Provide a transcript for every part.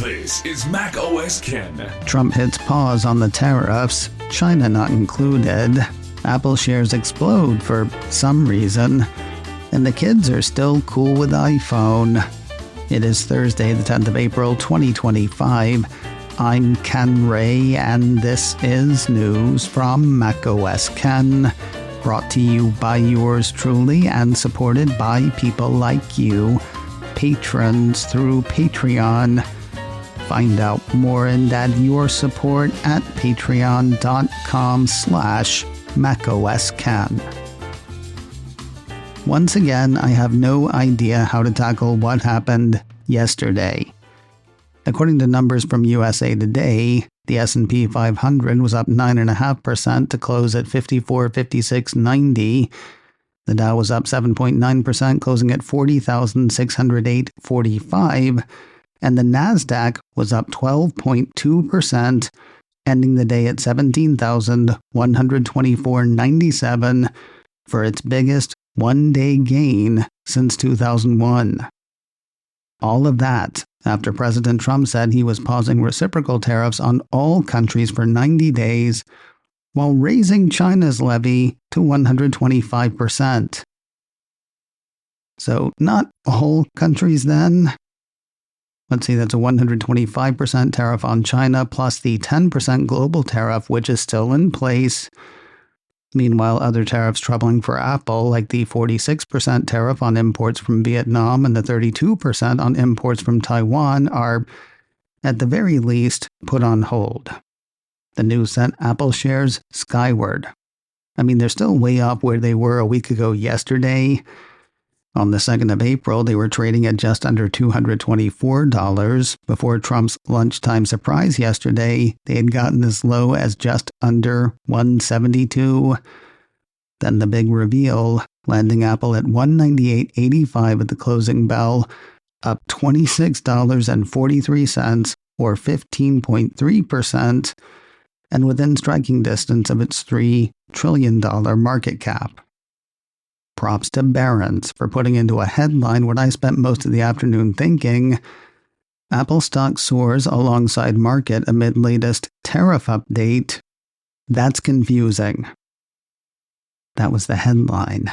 This is Mac OS Ken. Trump hits pause on the tariffs, China not included. Apple shares explode for some reason. And the kids are still cool with iPhone. It is Thursday, the 10th of April, 2025. I'm Ken Ray, and this is news from Mac OS Ken. Brought to you by yours truly and supported by people like you, patrons through Patreon. Find out more and add your support at patreon.com/MacOSCan. Once again, I have no idea how to tackle what happened yesterday. According to numbers from USA Today, the S&P 500 was up 9.5% to close at 5456.90. The Dow was up 7.9%, closing at 40,608.45. And the Nasdaq was up 12.2%, ending the day at 17,124.97 for its biggest one-day gain since 2001. All of that after President Trump said he was pausing reciprocal tariffs on all countries for 90 days while raising China's levy to 125%. So not all countries then. Let's see, that's a 125% tariff on China plus the 10% global tariff, which is still in place. Meanwhile, other tariffs troubling for Apple, like the 46% tariff on imports from Vietnam and the 32% on imports from Taiwan, are, at the very least, put on hold. The news sent Apple shares skyward. I mean, they're still way up where they were a week ago yesterday. On the 2nd of April, they were trading at just under $224. Before Trump's lunchtime surprise yesterday, they had gotten as low as just under $172. Then the big reveal, landing Apple at $198.85 at the closing bell, up $26.43 or 15.3%, and within striking distance of its $3 trillion market cap. Props to Barron's for putting into a headline what I spent most of the afternoon thinking. Apple stock soars alongside market amid latest tariff update. That's confusing. That was the headline.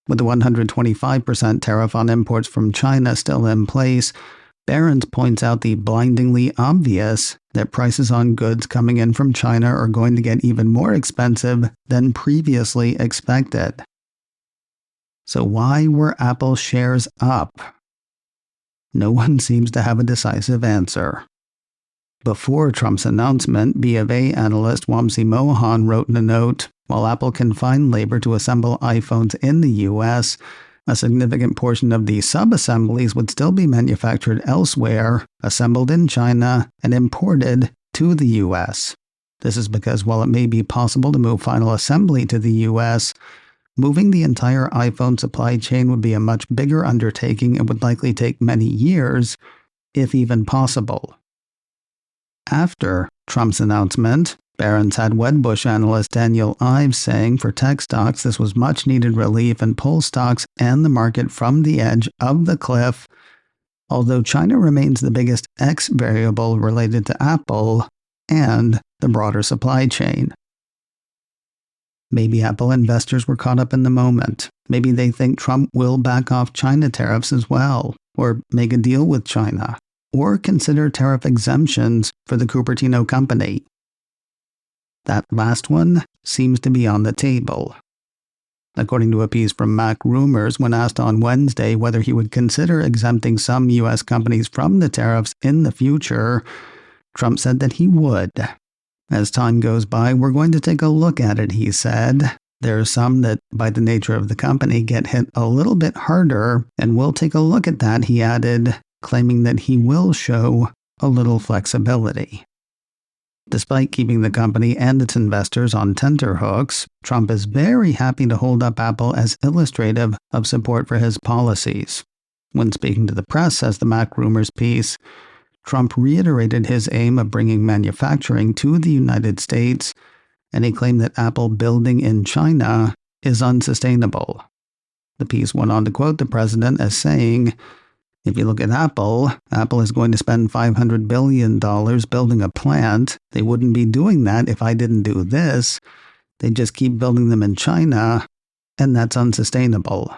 With the 125% tariff on imports from China still in place, Barron's points out the blindingly obvious that prices on goods coming in from China are going to get even more expensive than previously expected. So why were Apple shares up? No one seems to have a decisive answer. Before Trump's announcement, B of A analyst Wamsi Mohan wrote in a note, while Apple can find labor to assemble iPhones in the U.S., a significant portion of the sub-assemblies would still be manufactured elsewhere, assembled in China, and imported to the U.S. This is because while it may be possible to move final assembly to the U.S., moving the entire iPhone supply chain would be a much bigger undertaking and would likely take many years, if even possible. After Trump's announcement, Barron's had Wedbush analyst Daniel Ives saying for tech stocks this was much-needed relief and pull stocks and the market from the edge of the cliff, although China remains the biggest X variable related to Apple and the broader supply chain. Maybe Apple investors were caught up in the moment. Maybe they think Trump will back off China tariffs as well, or make a deal with China, or consider tariff exemptions for the Cupertino company. That last one seems to be on the table. According to a piece from Mac Rumors, when asked on Wednesday whether he would consider exempting some U.S. companies from the tariffs in the future, Trump said that he would. As time goes by, we're going to take a look at it, he said. There are some that, by the nature of the company, get hit a little bit harder, and we'll take a look at that, he added, claiming that he will show a little flexibility. Despite keeping the company and its investors on tenterhooks, Trump is very happy to hold up Apple as illustrative of support for his policies. When speaking to the press, says the Mac Rumors piece, Trump reiterated his aim of bringing manufacturing to the United States, and he claimed that Apple building in China is unsustainable. The piece went on to quote the president as saying, If you look at Apple, Apple is going to spend $500 billion building a plant. They wouldn't be doing that if I didn't do this. They just keep building them in China, and that's unsustainable.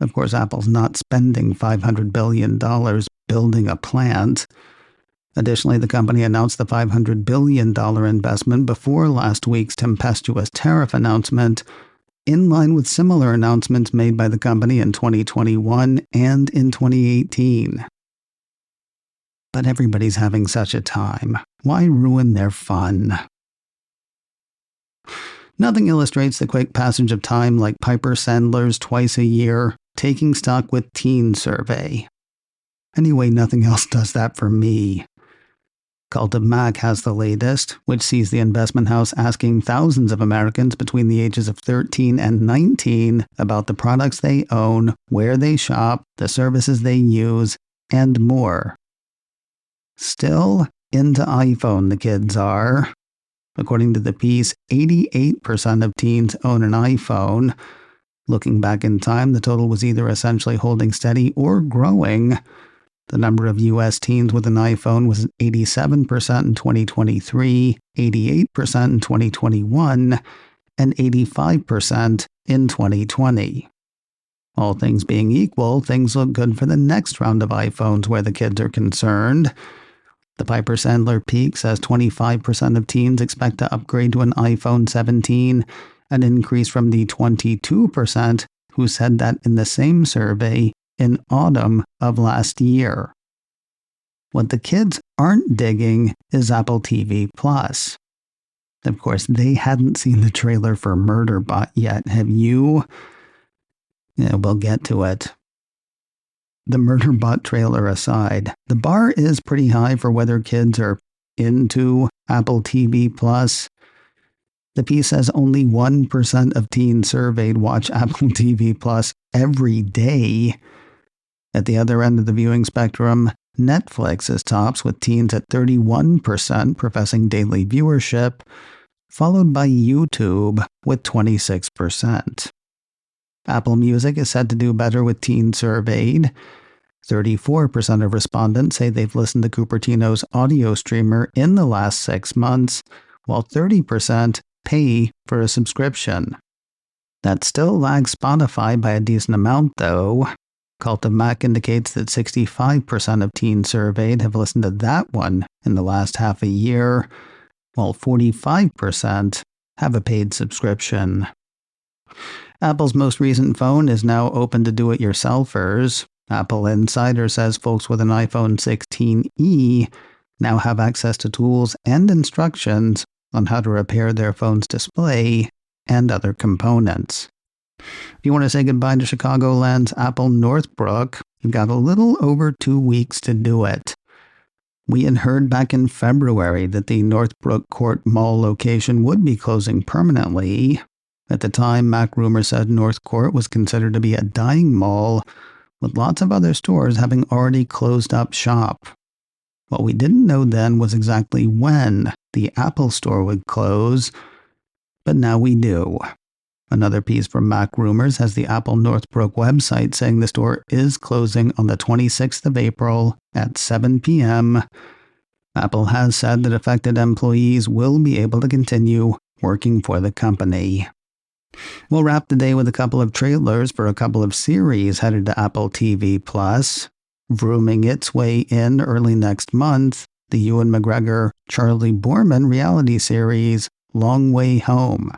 Of course, Apple's not spending $500 billion building a plant. Additionally, the company announced the $500 billion investment before last week's tempestuous tariff announcement, in line with similar announcements made by the company in 2021 and in 2018. But everybody's having such a time. Why ruin their fun? Nothing illustrates the quick passage of time like Piper Sandler's twice a year Taking Stock with Teen survey. Anyway, nothing else does that for me. Cult of Mac has the latest, which sees the investment house asking thousands of Americans between the ages of 13 and 19 about the products they own, where they shop, the services they use, and more. Still into iPhone, the kids are. According to the piece, 88% of teens own an iPhone. Looking back in time, the total was either essentially holding steady or growing. The number of U.S. teens with an iPhone was 87% in 2023, 88% in 2021, and 85% in 2020. All things being equal, things look good for the next round of iPhones where the kids are concerned. The Piper Sandler peak says 25% of teens expect to upgrade to an iPhone 17, an increase from the 22% who said that in the same survey in autumn of last year. What the kids aren't digging is Apple TV Plus. Of course, they hadn't seen the trailer for Murderbot yet. Have you? Yeah, we'll get to it. The Murderbot trailer aside, the bar is pretty high for whether kids are into Apple TV Plus. The piece says only 1% of teens surveyed watch Apple TV Plus every day. At the other end of the viewing spectrum, Netflix is tops with teens at 31% professing daily viewership, followed by YouTube with 26%. Apple Music is said to do better with teens surveyed. 34% of respondents say they've listened to Cupertino's audio streamer in the last 6 months, while 30% pay for a subscription. That still lags Spotify by a decent amount, though. Cult of Mac indicates that 65% of teens surveyed have listened to that one in the last half a year, while 45% have a paid subscription. Apple's most recent phone is now open to do-it-yourselfers. Apple Insider says folks with an iPhone 16e now have access to tools and instructions on how to repair their phone's display and other components. If you want to say goodbye to Chicagoland's Apple Northbrook, you've got a little over 2 weeks to do it. We had heard back in February that the Northbrook Court Mall location would be closing permanently. At the time, Mac Rumor said North Court was considered to be a dying mall, with lots of other stores having already closed up shop. What we didn't know then was exactly when the Apple store would close, but now we do. Another piece from Mac Rumors has the Apple Northbrook website saying the store is closing on the 26th of April at 7 p.m. Apple has said that affected employees will be able to continue working for the company. We'll wrap the day with a couple of trailers for a couple of series headed to Apple TV+. Vrooming its way in early next month, the Ewan McGregor, Charlie Borman reality series, Long Way Home.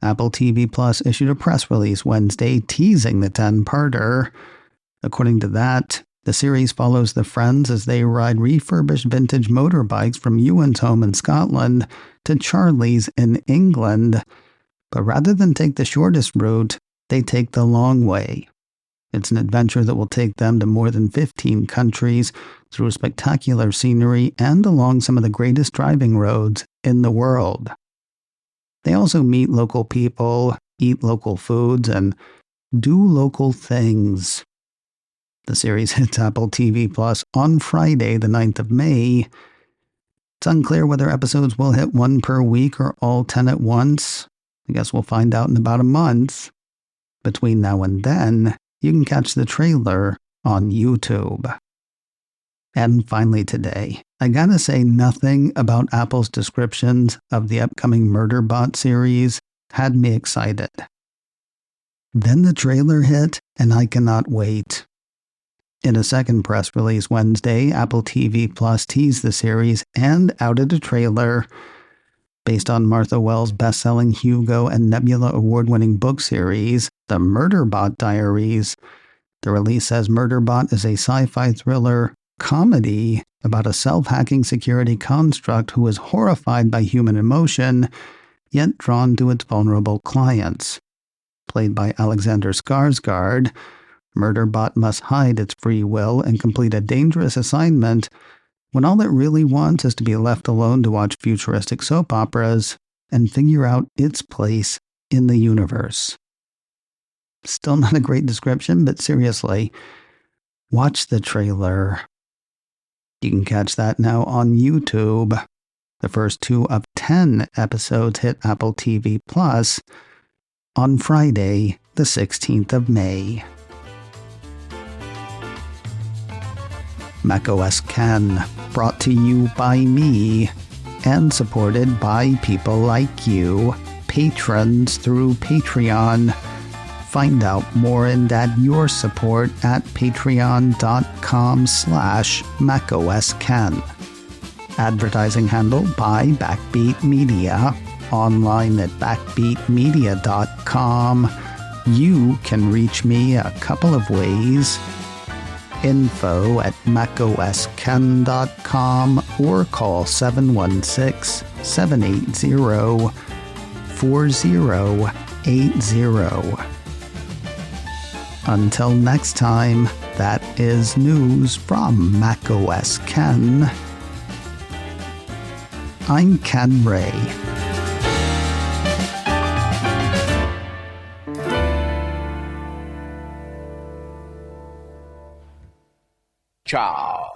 Apple TV Plus issued a press release Wednesday teasing the 10-parter. According to that, the series follows the friends as they ride refurbished vintage motorbikes from Ewan's home in Scotland to Charlie's in England. But rather than take the shortest route, they take the long way. It's an adventure that will take them to more than 15 countries through spectacular scenery and along some of the greatest driving roads in the world. They also meet local people, eat local foods, and do local things. The series hits Apple TV Plus on Friday, the 9th of May. It's unclear whether episodes will hit 1 per week or all 10 at once. I guess we'll find out in about a month. Between now and then, you can catch the trailer on YouTube. And finally today, I gotta say nothing about Apple's descriptions of the upcoming Murderbot series had me excited. Then the trailer hit, and I cannot wait. In a second press release Wednesday, Apple TV Plus teased the series and outed a trailer based on Martha Wells' best-selling Hugo and Nebula award-winning book series, The Murderbot Diaries. The release says Murderbot is a sci-fi thriller comedy about a self-hacking security construct who is horrified by human emotion, yet drawn to its vulnerable clients. Played by Alexander Skarsgård, Murderbot must hide its free will and complete a dangerous assignment when all it really wants is to be left alone to watch futuristic soap operas and figure out its place in the universe. Still not a great description, but seriously, watch the trailer. You can catch that now on YouTube. The first 2 of 10 episodes hit Apple TV Plus on Friday, the 16th of May. macOS Ken, brought to you by me and supported by people like you, patrons through Patreon. Find out more and add your support at patreon.com/macOSKen. Advertising handle by Backbeat Media. Online at backbeatmedia.com. You can reach me a couple of ways. Info at macosken.com or call 716-780-4080. Until next time, that is news from macOS Ken. I'm Ken Ray. Ciao.